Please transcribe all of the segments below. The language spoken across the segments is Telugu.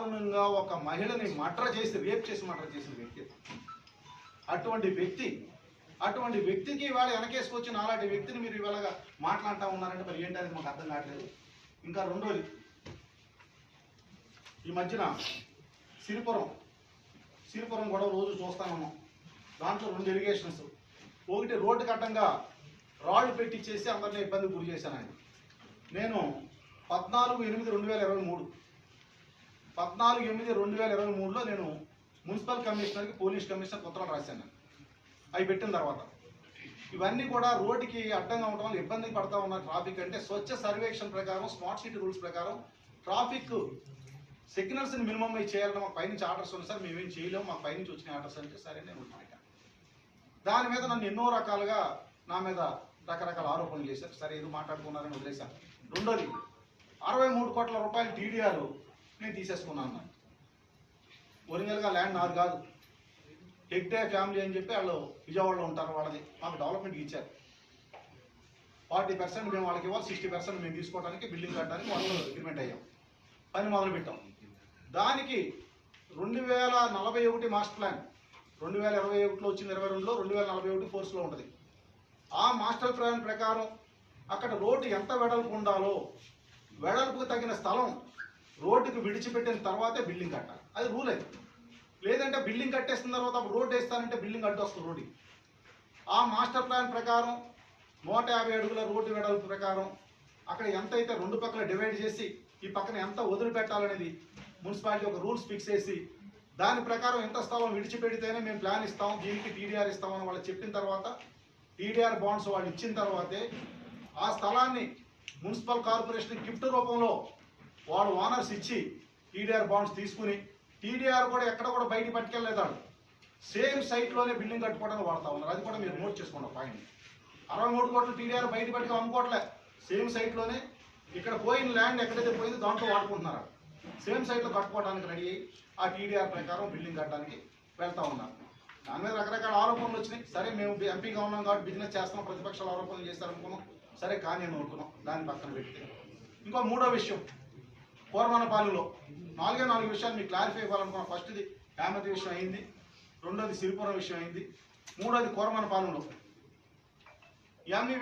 దారుణంగా ఒక మహిళని రేప్ చేసి మర్డర్ చేసిన వ్యక్తి. అటువంటి వ్యక్తికి ఇవాళ వెనకేసుకొచ్చిన అలాంటి వ్యక్తిని మీరు ఇవాళ మాట్లాడుతూ ఉన్నారంటే మరి ఏంటనేది మాకు అర్థం కావట్లేదు. ఇంకా రెండోది, ఈ మధ్యన సిరిపురం గొడవ రోజు చూస్తాను. దాంట్లో 2 ఎలిగేషన్స్. ఒకటి, రోడ్డు కట్టంగా రాళ్లు పెట్టించేసి అందరినీ ఇబ్బంది గురి చేశాను ఆయన. నేను 14/8/2023లో నేను మున్సిపల్ కమిషనర్కి పోలీస్ కమిషనర్ ఉత్తరాలు రాశాను. అవి పెట్టిన తర్వాత ఇవన్నీ కూడా రోడ్డుకి అడ్డంగా ఉండడం వల్ల ఇబ్బంది పడతా ఉన్నారు. ట్రాఫిక్ అంటే స్వచ్ఛ సర్వేక్షణ ప్రకారం, స్మార్ట్ సిటీ రూల్స్ ప్రకారం ట్రాఫిక్ సిగ్నల్స్ని మినిమం చేయాలని మాకు పైనుంచి ఆర్డర్స్ ఉంది సార్, మేమేం చేయలేము, మాకు పైనుంచి వచ్చిన ఆర్డర్స్ అంటే సరే నేను పెట్టాను. దాని మీద నన్ను ఎన్నో రకాలుగా నా మీద రకరకాల ఆరోపణలు చేశారు. సరే ఏదో మాట్లాడుకున్నారని వదిలేశాను. రెండోది, 63 కోట్ల రూపాయలు టీడీఆర్ నేను తీసేసుకున్నాను. ఒరిజినల్గా ల్యాండ్ నాది కాదు, హెగ్డే ఫ్యామిలీ అని చెప్పి వాళ్ళు విజయవాడలో ఉంటారు, వాళ్ళది మాకు డెవలప్మెంట్కి ఇచ్చారు. 40% మేము వాళ్ళకి ఇవ్వాలి, 60% మేము తీసుకోవడానికి, బిల్డింగ్ కట్టడానికి వాళ్ళు అగ్రిమెంట్ అయ్యాం, పని మొదలు పెట్టాం. దానికి 2041 మాస్టర్ ప్లాన్ 2021లో వచ్చిన 22లో 2041 ఫోర్స్లో ఉంటుంది. ఆ మాస్టర్ ప్లాన్ ప్రకారం అక్కడ రోడ్డు ఎంత వెడల్పు ఉండాలో వెడల్పుకు తగిన స్థలం రోడ్డుకు విడిచిపెట్టిన తర్వాతే బిల్డింగ్ కట్టాలి. అది రూల్ అది. లేదంటే బిల్డింగ్ కట్టేసిన తర్వాత అప్పుడు రోడ్డు వేస్తానంటే బిల్డింగ్ అడ్డు వస్తుంది రోడ్డు. ఆ మాస్టర్ ప్లాన్ ప్రకారం 150 అడుగుల రోడ్డు వెడల్పు ప్రకారం అక్కడ ఎంత అయితే 2 పక్కల డివైడ్ చేసి ఈ పక్కన ఎంత వదిలిపెట్టాలనేది మున్సిపాలిటీ ఒక రూల్స్ ఫిక్స్ చేసి దాని ప్రకారం ఎంత స్థలం విడిచిపెడితేనే మేము ప్లాన్ ఇస్తాం, దీనికి టీడీఆర్ ఇస్తామని వాళ్ళు చెప్పిన తర్వాత టీడీఆర్ బాండ్స్ వాళ్ళు ఇచ్చిన తర్వాతే ఆ స్థలాన్ని మున్సిపల్ కార్పొరేషన్ గిఫ్ట్ రూపంలో వాడు ఓనర్స్ ఇచ్చి టీడీఆర్ బాండ్స్ తీసుకుని, టీడీఆర్ కూడా ఎక్కడ కూడా బయటికి పట్టుకెళ్ళలేదాడు, సేమ్ సైట్లోనే బిల్డింగ్ కట్టుకోవడానికి వాడుతూ ఉన్నారు. అది కూడా మీరు నోట్ చేసుకోండి పాయింట్. 63 కోట్లు టీడీఆర్ బయట పట్టుకు అమ్ముకోవట్లే, సేమ్ సైట్లోనే ఇక్కడ పోయిన ల్యాండ్ ఎక్కడైతే పోయిందో దాంట్లో వాడుకుంటున్నారు. సేమ్ సైట్లో కట్టుకోవడానికి రెడీ అయ్యి ఆ టీడీఆర్ ప్రకారం బిల్డింగ్ కట్టడానికి వెళ్తూ ఉన్నారు. దాని మీద రకరకాల ఆరోపణలు వచ్చినాయి. సరే మేము ఎంపీగా ఉన్నాం కాబట్టి బిజినెస్ చేస్తాం, ప్రతిపక్షాలు ఆరోపణలు చేస్తారనుకున్నాం, సరే కానీ అని అనుకున్నాం, దాన్ని పక్కన పెడితే ఇంకో 3వ విషయం, కోరమనపాలెంలో 4 విషయాలు మీకు క్లారిఫై ఇవ్వాలనుకున్నాం. ఫస్ట్ది హేమతి విషయం అయింది, రెండోది సిరిపురం విషయం అయింది, మూడోది కోరమనపాలెంలో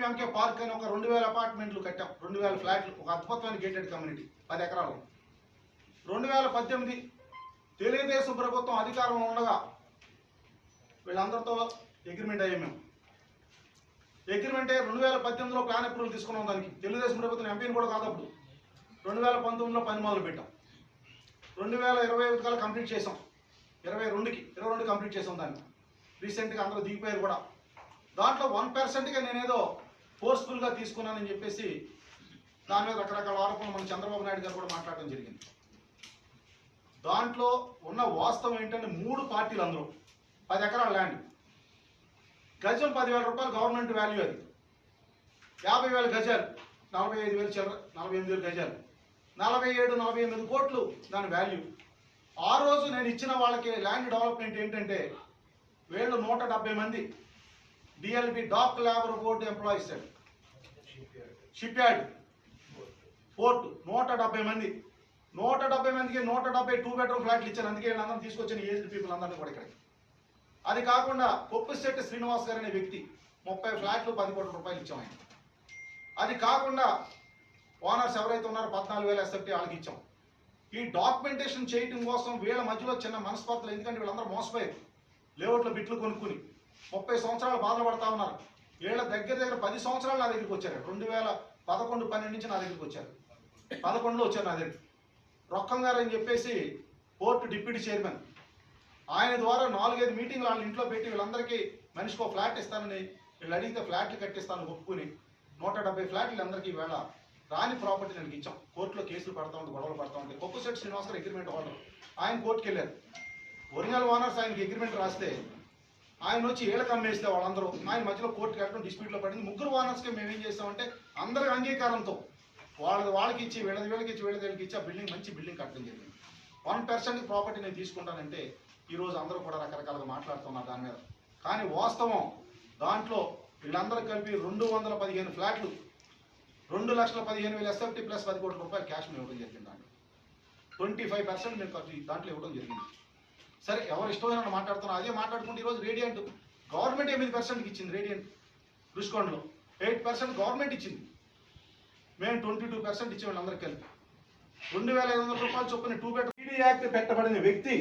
ఎంకే పార్క్ అని ఒక 2000 అపార్ట్మెంట్లు కట్టాం, 2000 ఫ్లాట్లు, ఒక అద్భుతమైన గేటెడ్ కమ్యూనిటీ 10 ఎకరాలు. 2018 తెలుగుదేశం ప్రభుత్వం అధికారంలో ఉండగా వీళ్ళందరితో అగ్రిమెంట్ అయ్యాం మేము. అగ్రిమెంట్ అయ్యి 2018లో ప్లాన్ అప్రూవల్ తీసుకున్నాం. దానికి తెలుగుదేశం ప్రభుత్వం ఎంపీని కూడా కాదు అప్పుడు. 2019లో పని మొదలు పెట్టాం, 2021 కల్లా కంప్లీట్ చేసాం, 22 కంప్లీట్ చేసాం. దాన్ని రీసెంట్గా అందరూ దిగిపోయారు కూడా. దాంట్లో 1%గా నేనేదో ఫోర్స్ఫుల్గా తీసుకున్నానని చెప్పేసి దాని మీద రకరకాల ఆరోపణలు మన చంద్రబాబు నాయుడు గారు కూడా మాట్లాడడం జరిగింది. దాంట్లో ఉన్న వాస్తవం ఏంటంటే 3 పార్టీలు అందరూ 10 ఎకరాల ల్యాండ్, గజం 10,000 రూపాయలు గవర్నమెంట్ వాల్యూ, అది 50,000 గజాలు, 48,000 గజాలు, 47 కోట్లు దాని వాల్యూ. ఆ రోజు నేను ఇచ్చిన వాళ్ళకి ల్యాండ్ డెవలప్మెంట్ ఏంటంటే వీళ్ళు 170 మంది DLB dock labour board employees, shipyard, port 170 మంది, 170 మందికి 170 2 బెడ్రూమ్ ఫ్లాట్లు ఇచ్చాను. అందుకే వీళ్ళందరూ తీసుకొచ్చిన ఏజ్డ్ పీపుల్ అందరినీ కూడా ఇక్కడికి. అది కాకుండా కొప్పిశెట్టి శ్రీనివాస్ గారు అనే వ్యక్తి 30 ఫ్లాట్లు 10 కోట్ల రూపాయలు ఇచ్చాం ఆయన. అది కాకుండా ఓనర్స్ ఎవరైతే ఉన్నారో 14,000 ఎస్ఎఫ్టీ వాళ్ళకి ఇచ్చాం. ఈ డాక్యుమెంటేషన్ చేయడం కోసం వీళ్ళ మధ్యలో చిన్న మనస్పర్ధలు, ఎందుకంటే వీళ్ళందరూ మోసపోయారు, లేఅవుట్లో బిట్లు కొనుక్కుని 30 సంవత్సరాలు బాధపడతా ఉన్నారు. వీళ్ళ దగ్గర 10 సంవత్సరాలు నా దగ్గరికి వచ్చారు. 2011-12 నుంచి నా దగ్గరికి వచ్చారు, 11లో వచ్చారు నా దగ్గర. రొక్కం గారు అని చెప్పేసి పోర్టు డిప్యూటీ చైర్మన్, ఆయన ద్వారా 4-5 మీటింగ్లు వాళ్ళ ఇంట్లో పెట్టి వీళ్ళందరికీ మనిషికి ఒక ఫ్లాట్ ఇస్తానని, వీళ్ళు అడిగితే ఫ్లాట్లు కట్టిస్తానని ఒప్పుకుని 170 ఫ్లాట్లు అందరికీ వేళ రాని ప్రాపర్టీ నేను ఇచ్చాం. కోర్టులో కేసులు పడతా ఉంటే, గొడవలు పడతా ఉంటాయి. కొప్పుశెట్టి శ్రీనివాస్ గారు అగ్రిమెంట్ హోల్డర్, ఆయన కోర్టుకు వెళ్ళారు. ఒరిజినల్ ఓనర్స్ ఆయనకి అగ్రిమెంట్ రాస్తే ఆయన వచ్చి ఏళ్ళకి అమ్మేస్తే వాళ్ళందరూ ఆయన మధ్యలో కోర్టుకి వెళ్ళడం డిస్ప్యూట్లో పడింది. 3 ఓనర్స్కి మేము ఏం చేస్తామంటే అందరి అంగీకారంతో వాళ్ళకి ఇచ్చి వీళ్ళకి ఇచ్చి ఆ బిల్డింగ్ మంచి బిల్డింగ్ కట్టడం జరిగింది. 1% ప్రాపర్టీ నేను తీసుకుంటానంటే ఈరోజు అందరూ కూడా రకరకాలుగా మాట్లాడుతున్నారు దాని మీద. కానీ వాస్తవం దాంట్లో వీళ్ళందరూ కలిపి 215 ఫ్లాట్లు, 2,15,000 ఎస్ఎఫ్టీ ప్లస్ 10 కోట్ల రూపాయలు క్యాష్ మేము ఇవ్వడం జరిగింది. 25% మేము ఖర్చు దాంట్లో ఇవ్వడం జరిగింది. సరే, ఎవరు ఇష్టమైన మాట్లాడుతున్నారు, అదే మాట్లాడుకుంటే ఈరోజు రేడియంట్ గవర్నమెంట్ 8%కి ఇచ్చింది. రేడియంట్ రుషికొండలో 8% గవర్నమెంట్ ఇచ్చింది. మేము 22% ఇచ్చే వాళ్ళందరికీ కలిపి 2,500 రూపాయలు చొప్పున 2 బెడ్రూమ్ పీడీ యాక్ట్ పెట్టబడిన వ్యక్తి,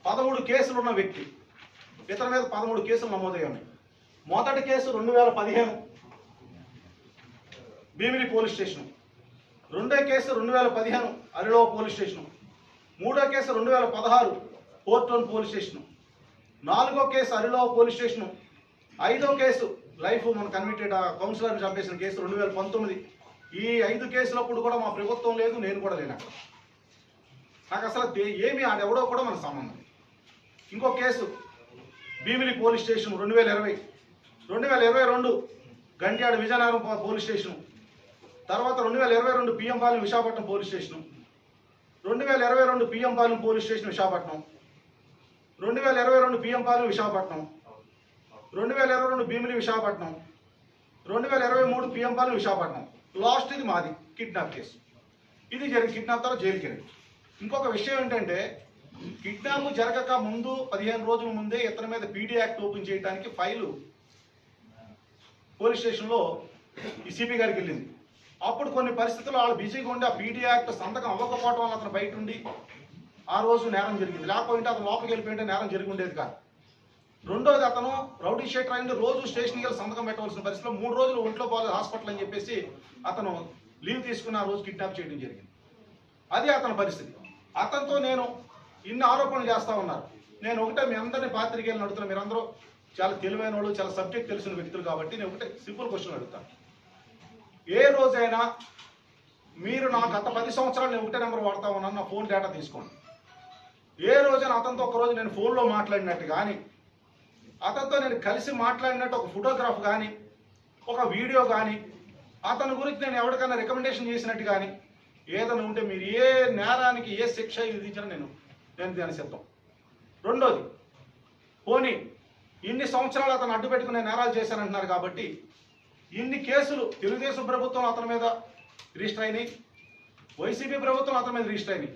13 కేసులు ఉన్న వ్యక్తి. ఇతని మీద 13 కేసులు నమోదయ్యాయి. మొదటి కేసు 2015 భీమిలి పోలీస్ స్టేషన్, రెండో కేసు 2015 అరిలో పోలీస్ స్టేషన్, మూడో case 2016 port town police station, నాలుగో కేసు అరిలో పోలీస్ స్టేషన్, ఐదో కేసు లైఫ్ మన కన్విక్టెడ్ కౌన్సిలర్ చంపేసిన కేసు 2019. ఈ 5 కేసులప్పుడు కూడా మా ప్రభుత్వం లేదు, నేను కూడా లేను అక్కడ. నాకు అసలు ఏమి ఆడెవడో కూడా మనకు సంబంధం. ఇంకో case Bheemili police station 2020, 2022 Gantyada Vizianagaram police station, తర్వాత 2022 PM Palem Visakhapatnam police station, 2022 PM Palem police station Visakhapatnam, 2022 PM Palem Visakhapatnam, 2022 Bheemili Visakhapatnam, 2023 PM Palem Visakhapatnam. Last ఇది మాది కిడ్నాప్ కేసు. ఇది జరిగి కిడ్నాప్ తర్వాత జైలుకి వెళ్ళి. ఇంకొక విషయం ఏంటంటే, కిడ్నాప్ జరగక ముందు 15 రోజుల ముందే ఇతని మీద పీడీ యాక్ట్ ఓపెన్ చేయడానికి ఫైలు పోలీస్ స్టేషన్లో ఈ సిపి గారికి వెళ్ళింది. అప్పుడు కొన్ని పరిస్థితుల్లో వాళ్ళు బిజీగా ఉండి ఆ పీడీ యాక్ట్ సంతకం అవ్వకపోవడం వల్ల అతను బయట ఉండి ఆ రోజు నేరం జరిగింది. లేకపోతే అతను లోపలికి వెళ్ళిపోయింటే నేరం జరిగి ఉండేది కాదు. రెండోది, అతను రౌడీ షీటర్ అయింది, రోజు స్టేషన్కి వెళ్ళి సంతకం పెట్టవలసిన పరిస్థితిలో 3 రోజులు ఒంట్లో పోలేదు హాస్పిటల్ అని చెప్పేసి అతను లీవ్ తీసుకుని ఆ రోజు కిడ్నాప్ చేయడం జరిగింది. అది అతని పరిస్థితి. అతనితో నేను ఇన్ని ఆరోపణలు చేస్తూ ఉన్నారు. నేను ఒకటే మీ అందరినీ పాత్రికేయులను అడుగుతున్నా, మీరందరూ చాలా తెలివైన వాళ్ళు, చాలా సబ్జెక్ట్ తెలిసిన వ్యక్తులు కాబట్టి నేను ఒకటే సింపుల్ క్వశ్చన్ అడుగుతాను. ఏ రోజైనా మీరు నా గత 10 సంవత్సరాలు నేను ఒకటే నెంబర్ వాడుతా ఉన్నాను, నా ఫోన్ డేటా తీసుకోండి. ఏ రోజైనా అతనితో ఒకరోజు నేను ఫోన్లో మాట్లాడినట్టు కానీ, అతనితో నేను కలిసి మాట్లాడినట్టు ఒక ఫోటోగ్రాఫ్ కానీ, ఒక వీడియో కానీ, అతని గురించి నేను ఎవరికైనా రికమెండేషన్ చేసినట్టు కానీ ఏదైనా ఉంటే మీరు ఏ నేరానికి ఏ శిక్ష విధించినా నేను దాన్ని సిద్ధం. రెండోది, పోనీ ఇన్ని సంవత్సరాలు అతను అడ్డు పెట్టుకునే నేరాలు చేశానంటున్నారు కాబట్టి ఇన్ని కేసులు తెలుగుదేశం ప్రభుత్వం అతని మీద రిజిస్టర్ అయినాయి, వైసీపీ ప్రభుత్వం అతని మీద రిజిస్టర్ అయినాయి.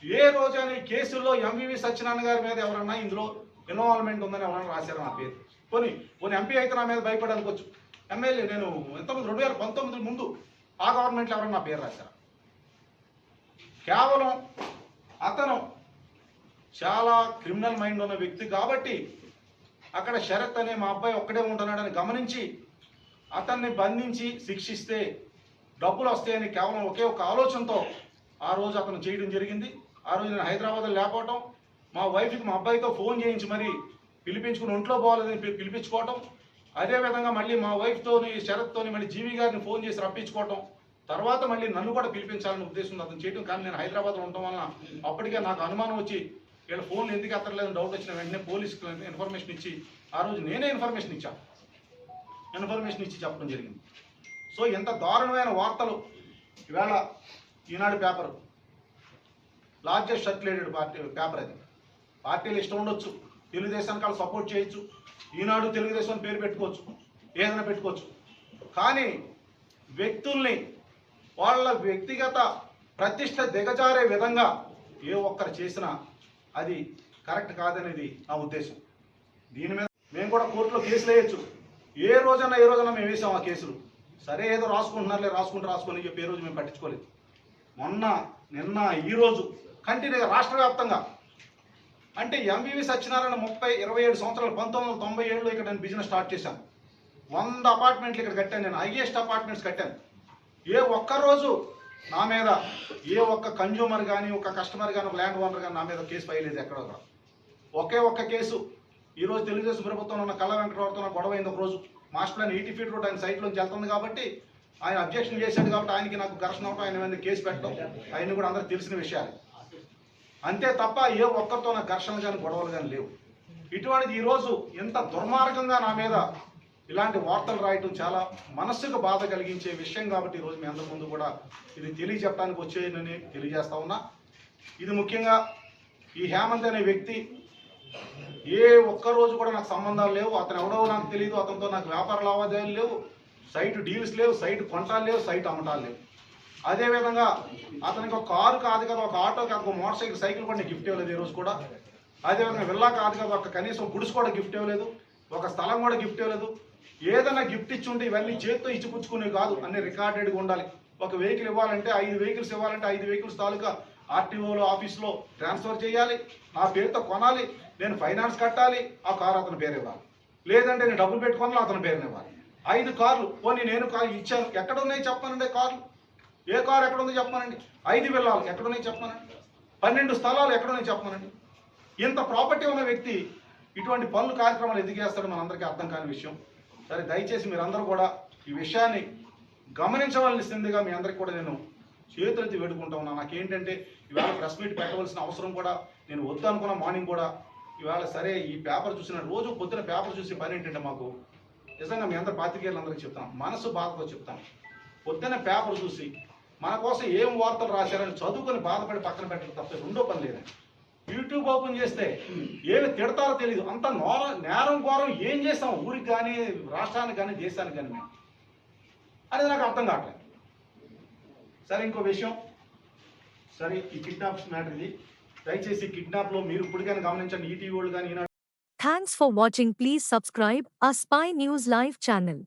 ఏ రోజైనా ఈ కేసుల్లో ఎంవివి సత్యనారాయణ గారి మీద ఎవరన్నా ఇందులో ఇన్వాల్వ్మెంట్ ఉందని ఎవరన్నా రాశారు నా పేరు? పోనీ ఎంపీ అయితే నా మీద భయపడాలనుకోవచ్చు. ఎమ్మెల్యే నేను ఎంతమంది 2019 ముందు ఆ గవర్నమెంట్లో ఎవరన్నా నా పేరు రాశారు? కేవలం అతను చాలా క్రిమినల్ మైండ్ ఉన్న వ్యక్తి కాబట్టి అక్కడ శరత్ అనే మా అబ్బాయి ఒక్కడే ఉంటున్నాడని గమనించి అతన్ని బంధించి శిక్షిస్తే డబ్బులు వస్తాయని కేవలం ఒకే ఒక ఆలోచనతో ఆ రోజు అతను చేయడం జరిగింది. ఆ రోజు నేను హైదరాబాద్లో లేకపోవటం, మా వైఫ్కి మా అబ్బాయితో ఫోన్ చేయించి మరి పిలిపించుకుని ఒంట్లో పోవాలని పిలిపించుకోవటం, అదేవిధంగా మళ్ళీ మా వైఫ్తోని శరత్తోని మళ్ళీ జీవి గారిని ఫోన్ చేసి రప్పించుకోవటం, తర్వాత మళ్ళీ నన్ను కూడా పిలిపించాలని ఉద్దేశం అతను చేయడం. కానీ నేను హైదరాబాద్లో ఉండటం వలన అప్పటికే నాకు అనుమానం వచ్చి వీళ్ళ ఫోన్లు ఎందుకు ఎత్తలేదని డౌట్ వచ్చిన వెంటనే పోలీసుకు ఇన్ఫర్మేషన్ ఇచ్చి ఆ రోజు నేనే ఇన్ఫర్మేషన్ ఇచ్చి చెప్పడం జరిగింది. సో ఎంత దారుణమైన వార్తలు ఇవాళ ఈనాడు పేపర్ లార్జెస్ట్ సర్క్యులేటెడ్ పేపర్ అది. పార్టీలు ఇష్టం ఉండొచ్చు, తెలుగుదేశానికి వాళ్ళు సపోర్ట్ చేయొచ్చు, ఈనాడు తెలుగుదేశం పేరు పెట్టుకోవచ్చు, ఏదైనా పెట్టుకోవచ్చు. కానీ వ్యక్తుల్ని వాళ్ళ వ్యక్తిగత ప్రతిష్ట దిగజారే విధంగా ఏ ఒక్కరు చేసినా అది కరెక్ట్ కాదనేది నా ఉద్దేశం. దీని మీద మేము కూడా కోర్టులో కేసులు వేయచ్చు. ఏ రోజైనా మేము వేసాం ఆ కేసులు. సరే ఏదో రాసుకుంటున్నారులే, రాసుకొని చెప్పి ఏ రోజు మేము పట్టించుకోలేదు. మొన్న నిన్న ఈరోజు కంటిన్యూగా రాష్ట్ర వ్యాప్తంగా అంటే ఎంవివి సత్యనారాయణ 27 సంవత్సరాలు 1997లో ఇక్కడ నేను బిజినెస్ స్టార్ట్ చేశాను. 100 అపార్ట్మెంట్లు ఇక్కడ కట్టాను. నేను హైయెస్ట్ అపార్ట్మెంట్స్ కట్టాను. ఏ ఒక్కరోజు నా మీద ఏ ఒక్క కన్జ్యూమర్ కానీ, ఒక కస్టమర్ కానీ, ఒక ల్యాండ్ ఓనర్ కానీ నా మీద కేసు ఫైల్ లేదు ఎక్కడో. ఒకే ఒక్క కేసు ఈరోజు తెలుగుదేశం ప్రభుత్వంలో ఉన్న కళ్ళ వెంకటరావుతో గొడవ అయింది. ఒకరోజు మాస్టర్ ప్లాన్ 80 ఫీట్ రోడ్ ఆయన సైట్లోంచి వెళ్తుంది కాబట్టి ఆయన అబ్జెక్షన్ చేశాడు కాబట్టి ఆయనకి నాకు ఘర్షణ అవడం, ఆయన మీద కేసు పెట్టడం ఆయన కూడా అందరికి తెలిసిన విషయాలు. అంతే తప్ప ఏ ఒక్కరితో నాకు ఘర్షణలు కానీ గొడవలు కానీ లేవు. ఇటువంటిది ఈరోజు ఎంత దుర్మార్గంగా నా మీద ఇలాంటి వార్తలు రాయటం చాలా మనస్సుకు బాధ కలిగించే విషయం కాబట్టి ఈరోజు మీ అందరి ముందు కూడా ఇది తెలియజెప్పడానికి వచ్చేయనని తెలియజేస్తా ఉన్నా. ఇది ముఖ్యంగా ఈ హేమంత్ అనే వ్యక్తి ఏ ఒక్కరోజు కూడా నాకు సంబంధాలు లేవు, అతను ఎవడో నాకు తెలియదు, అతనితో నాకు వ్యాపార లావాదేవీలు లేవు, సైట్ డీల్స్ లేవు, సైట్ కొనటాలు లేవు, సైట్ అమ్మటాలు లేవు. అదేవిధంగా అతనికి ఒక కారు కాదు కదా, ఒక ఆటో కాదు, ఒక మోటార్ సైకిల్ కూడా గిఫ్ట్ ఇవ్వలేదు ఈ రోజు కూడా. అదేవిధంగా విల్లా కాదు కదా, ఒక కనీసం గుడిసు కూడా గిఫ్ట్ ఇవ్వలేదు, ఒక స్థలం కూడా గిఫ్ట్ ఇవ్వలేదు. ఏదైనా గిఫ్ట్ ఇచ్చి ఉంటే ఇవన్నీ చేత్తో ఇచ్చిపుచ్చుకునేవి కాదు, అన్ని రికార్డెడ్గా ఉండాలి. ఒక వెహికల్ ఇవ్వాలంటే 5 వెహికల్స్ ఇవ్వాలంటే 5 వెహికల్స్ తాలూకా ఆర్టీఓలో ఆఫీస్లో ట్రాన్స్ఫర్ చేయాలి, నా పేరుతో కొనాలి, నేను ఫైనాన్స్ కట్టాలి, ఆ కారు అతని పేరు ఇవ్వాలి. లేదంటే నేను డబ్బులు పెట్టుకోవాలి, అతని పేరుని ఇవ్వాలి. 5 కార్లు పోనీ నేను కారు ఇచ్చాను, ఎక్కడ ఉన్నాయి చెప్పానండి కార్లు? ఏ కారు ఎక్కడ ఉందో చెప్పానండి? 5 విల్లాలు ఎక్కడున్నాయి చెప్పానండి? 12 స్థలాలు ఎక్కడున్నాయి చెప్పానండి? ఇంత ప్రాపర్టీ ఉన్న వ్యక్తి ఇటువంటి పనులు కార్యక్రమాలు ఎందుకు చేస్తాడో మనందరికీ అర్థం కాని విషయం. సరే, దయచేసి మీరందరూ కూడా ఈ విషయాన్ని గమనించవలసిందిగా మీ అందరికీ కూడా నేను చేతులెత్తి వేడుకుంటా ఉన్నాను. నాకేంటంటే ఇవాళ ప్రెస్ మీట్ పెట్టవలసిన అవసరం కూడా నేను వద్దు అనుకున్న మార్నింగ్ కూడా. ఇవాళ సరే ఈ పేపర్ చూసిన రోజు పొద్దున పేపర్ చూసే పని ఏంటంటే మాకు నిజంగా మీ అందరు పాత్రికేయులందరికీ చెప్తాను, మనసు బాధతో చెప్తాను. పొద్దున్న పేపర్ చూసి మన కోసం ఏం వార్తలు రాశారని చదువుకొని బాధపడి పక్కన పెట్టడం తప్ప రెండో పని లేదండి. యూట్యూబ్ ఓపెన్ చేస్తే ఏమి తిడతారో తెలియదు, అంత నేరం ఘోరం ఏం చేస్తాం ఊరికి కానీ, రాష్ట్రానికి కానీ, దేశానికి కానీ మేము అనేది నాకు అర్థం కావట్లేదు. సరే, ఇంకో విషయం, సరే ఈ కిడ్నాప్స్ మ్యాటర్ ఇది. దయచేసి కిడ్నాప్లో మీరు ఇప్పటికైనా గమనించండి, ఈటీవీ వాళ్ళు కానీ ఈనాడు. Thanks for watching. Please subscribe our Spy News Live channel.